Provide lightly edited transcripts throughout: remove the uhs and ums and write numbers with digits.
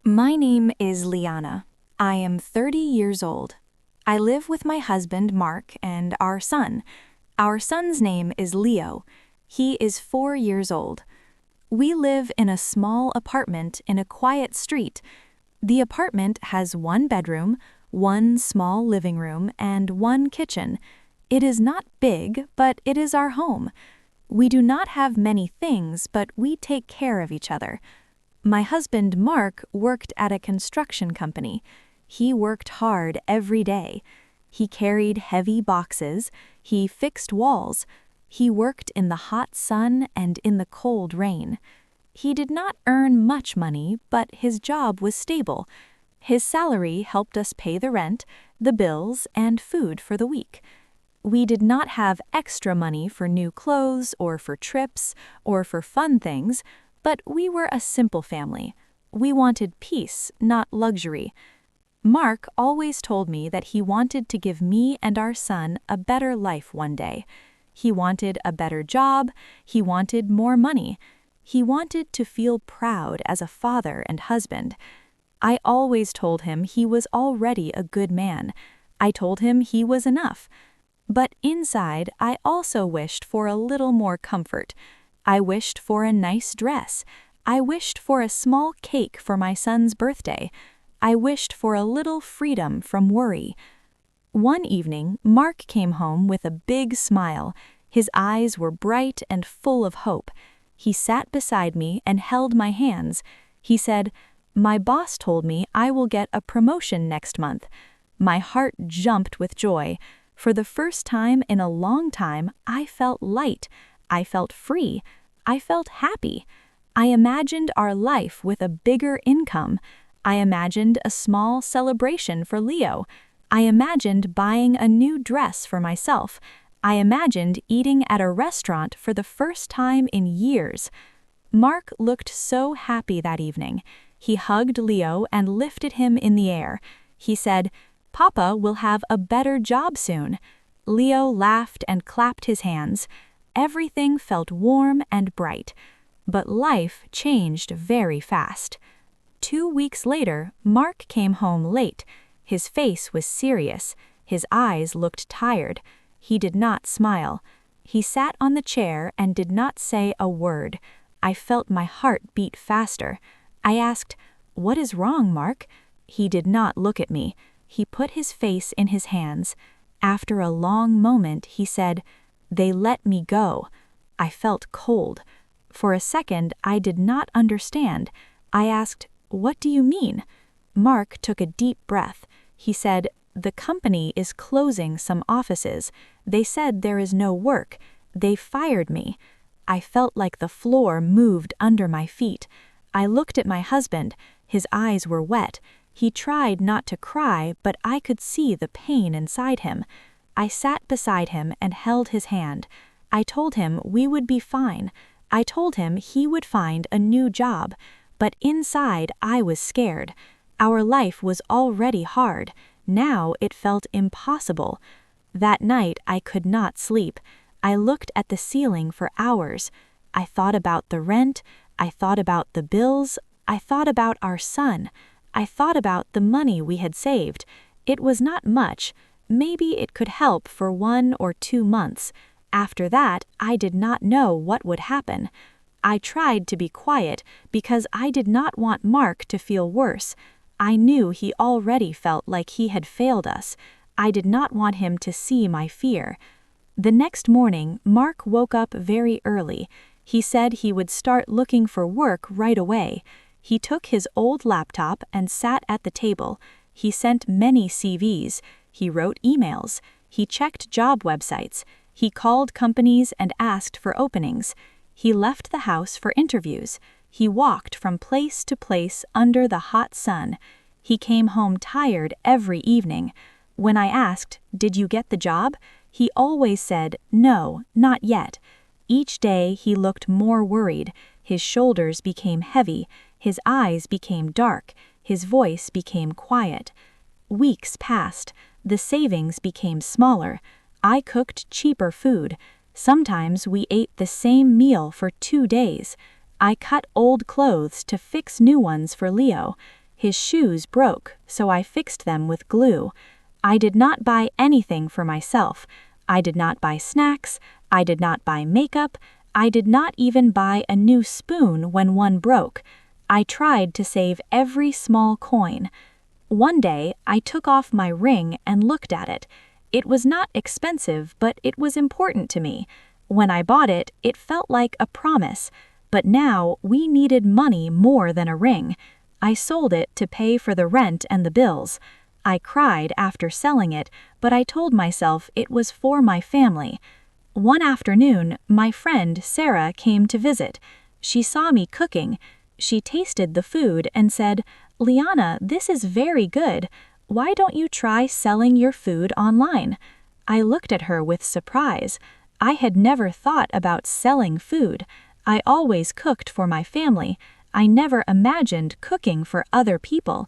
My name is Liana. I am 30 years old. I live with my husband, Mark, and our son. Our son's name is Leo. He is 4 years old. We live in a small apartment in a quiet street. The apartment has one bedroom, one small living room, and one kitchen. It is not big, but it is our home. We do not have many things, but we take care of each other. My husband, Mark, worked at a construction company. He worked hard every day. He carried heavy boxes. He fixed walls. He worked in the hot sun and in the cold rain. He did not earn much money, but his job was stable. His salary helped us pay the rent, the bills, and food for the week. We did not have extra money for new clothes or for trips or for fun things, but we were a simple family. We wanted peace, not luxury. Mark always told me that he wanted to give me and our son a better life one day. He wanted a better job. He wanted more money. He wanted to feel proud as a father and husband. I always told him he was already a good man. I told him he was enough. But inside, I also wished for a little more comfort. I wished for a nice dress. I wished for a small cake for my son's birthday. I wished for a little freedom from worry. One evening, Mark came home with a big smile. His eyes were bright and full of hope. He sat beside me and held my hands. He said, "My boss told me I will get a promotion next month." My heart jumped with joy. For the first time in a long time, I felt light. I felt free. I felt happy. I imagined our life with a bigger income. I imagined a small celebration for Leo. I imagined buying a new dress for myself. I imagined eating at a restaurant for the first time in years. Mark looked so happy that evening. He hugged Leo and lifted him in the air. He said, "Papa will have a better job soon." Leo laughed and clapped his hands. Everything felt warm and bright. But life changed very fast. 2 weeks later, Mark came home late. His face was serious. His eyes looked tired. He did not smile. He sat on the chair and did not say a word. I felt my heart beat faster. I asked, "What is wrong, Mark?" He did not look at me. He put his face in his hands. After a long moment, he said, "They let me go." I felt cold. For a second, I did not understand. I asked, "What do you mean?" Mark took a deep breath. He said, "The company is closing some offices. They said there is no work. They fired me." I felt like the floor moved under my feet. I looked at my husband. His eyes were wet. He tried not to cry, but I could see the pain inside him. I sat beside him and held his hand. I told him we would be fine. I told him he would find a new job. But inside, I was scared. Our life was already hard. Now it felt impossible. That night, I could not sleep. I looked at the ceiling for hours. I thought about the rent. I thought about the bills. I thought about our son. I thought about the money we had saved. It was not much. Maybe it could help for 1 or 2 months. After that, I did not know what would happen. I tried to be quiet because I did not want Mark to feel worse. I knew he already felt like he had failed us. I did not want him to see my fear. The next morning, Mark woke up very early. He said he would start looking for work right away. He took his old laptop and sat at the table. He sent many CVs. He wrote emails. He checked job websites. He called companies and asked for openings. He left the house for interviews. He walked from place to place under the hot sun. He came home tired every evening. When I asked, "Did you get the job?" he always said, "No, not yet." Each day he looked more worried. His shoulders became heavy. His eyes became dark. His voice became quiet. Weeks passed. The savings became smaller. I cooked cheaper food. Sometimes we ate the same meal for 2 days. I cut old clothes to fix new ones for Leo. His shoes broke, so I fixed them with glue. I did not buy anything for myself. I did not buy snacks. I did not buy makeup. I did not even buy a new spoon when one broke. I tried to save every small coin. One day, I took off my ring and looked at it. It was not expensive, but it was important to me. When I bought it, it felt like a promise. But now, we needed money more than a ring. I sold it to pay for the rent and the bills. I cried after selling it, but I told myself it was for my family. One afternoon, my friend Sarah came to visit. She saw me cooking. She tasted the food and said, "Liana, this is very good. Why don't you try selling your food online?" I looked at her with surprise. I had never thought about selling food. I always cooked for my family. I never imagined cooking for other people.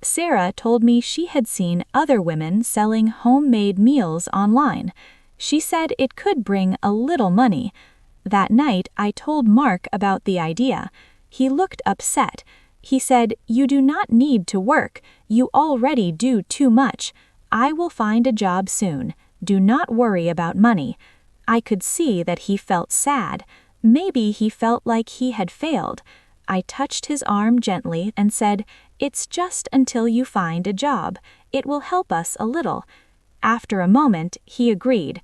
Sarah told me she had seen other women selling homemade meals online. She said it could bring a little money. That night, I told Mark about the idea. He looked upset. He said, "You do not need to work. You already do too much. I will find a job soon. Do not worry about money." I could see that he felt sad. Maybe he felt like he had failed. I touched his arm gently and said, "It's just until you find a job. It will help us a little." After a moment, he agreed.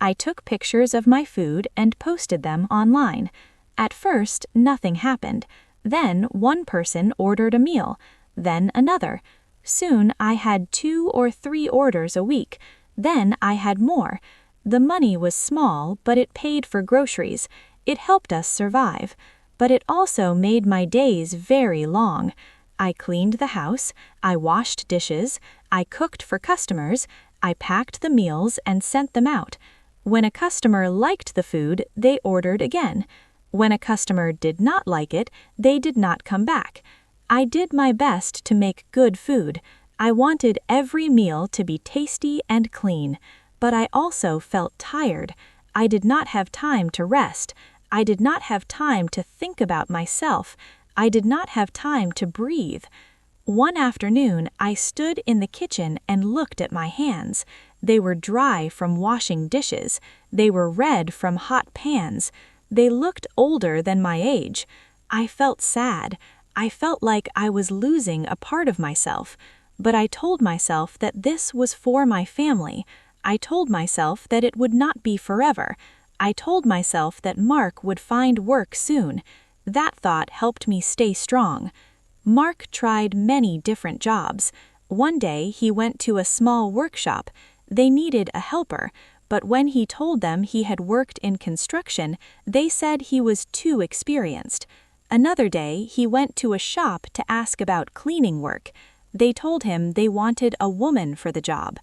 I took pictures of my food and posted them online. At first, nothing happened. Then one person ordered a meal, then another. Soon I had 2 or 3 orders a week. Then I had more. The money was small, but it paid for groceries. It helped us survive. But it also made my days very long. I cleaned the house, I washed dishes, I cooked for customers, I packed the meals and sent them out. When a customer liked the food, they ordered again. When a customer did not like it, they did not come back. I did my best to make good food. I wanted every meal to be tasty and clean. But I also felt tired. I did not have time to rest. I did not have time to think about myself. I did not have time to breathe. One afternoon, I stood in the kitchen and looked at my hands. They were dry from washing dishes. They were red from hot pans. They looked older than my age. I felt sad. I felt like I was losing a part of myself. But I told myself that this was for my family. I told myself that it would not be forever. I told myself that Mark would find work soon. That thought helped me stay strong. Mark tried many different jobs. One day he went to a small workshop. They needed a helper, but when he told them he had worked in construction, they said he was too experienced. Another day he went to a shop to ask about cleaning work. They told him they wanted a woman for the job.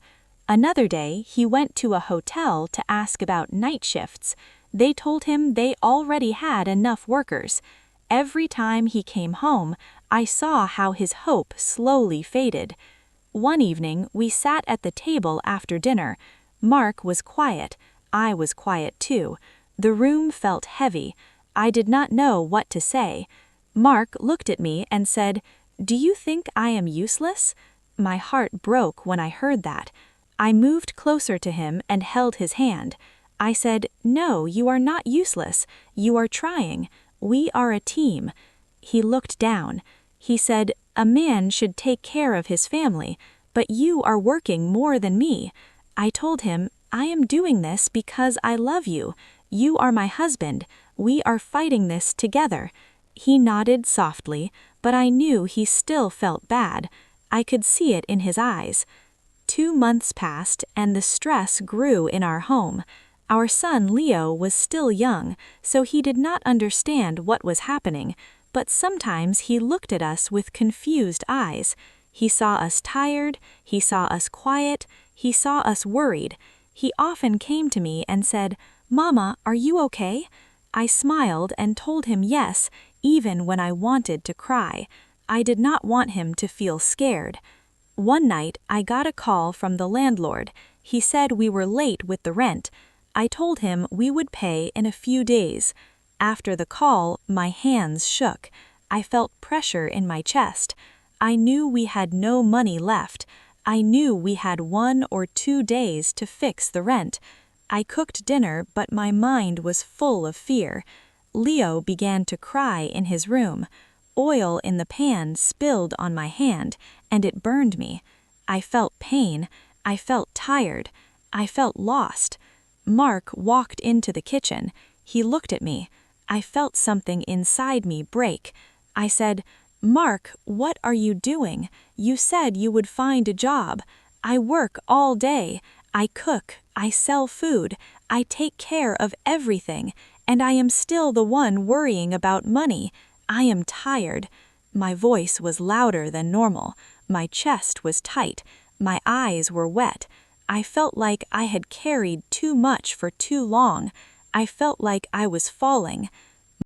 Another day, he went to a hotel to ask about night shifts. They told him they already had enough workers. Every time he came home, I saw how his hope slowly faded. One evening, we sat at the table after dinner. Mark was quiet. I was quiet too. The room felt heavy. I did not know what to say. Mark looked at me and said, "Do you think I am useless?" My heart broke when I heard that. I moved closer to him and held his hand. I said, "No, you are not useless. You are trying. We are a team." He looked down. He said, "A man should take care of his family, but you are working more than me." I told him, "I am doing this because I love you. You are my husband. We are fighting this together." He nodded softly, but I knew he still felt bad. I could see it in his eyes. 2 months passed, and the stress grew in our home. Our son Leo was still young, so he did not understand what was happening, but sometimes he looked at us with confused eyes. He saw us tired, he saw us quiet, he saw us worried. He often came to me and said, "Mama, are you okay?" I smiled and told him yes, even when I wanted to cry. I did not want him to feel scared. One night, I got a call from the landlord. He said we were late with the rent. I told him we would pay in a few days. After the call, my hands shook. I felt pressure in my chest. I knew we had no money left. I knew we had 1 or 2 days to fix the rent. I cooked dinner, but my mind was full of fear. Leo began to cry in his room. Oil in the pan spilled on my hand, and it burned me. I felt pain. I felt tired. I felt lost. Mark walked into the kitchen. He looked at me. I felt something inside me break. I said, "Mark, what are you doing? You said you would find a job. I work all day. I cook. I sell food. I take care of everything. And I am still the one worrying about money. I am tired." My voice was louder than normal. My chest was tight. My eyes were wet. I felt like I had carried too much for too long. I felt like I was falling.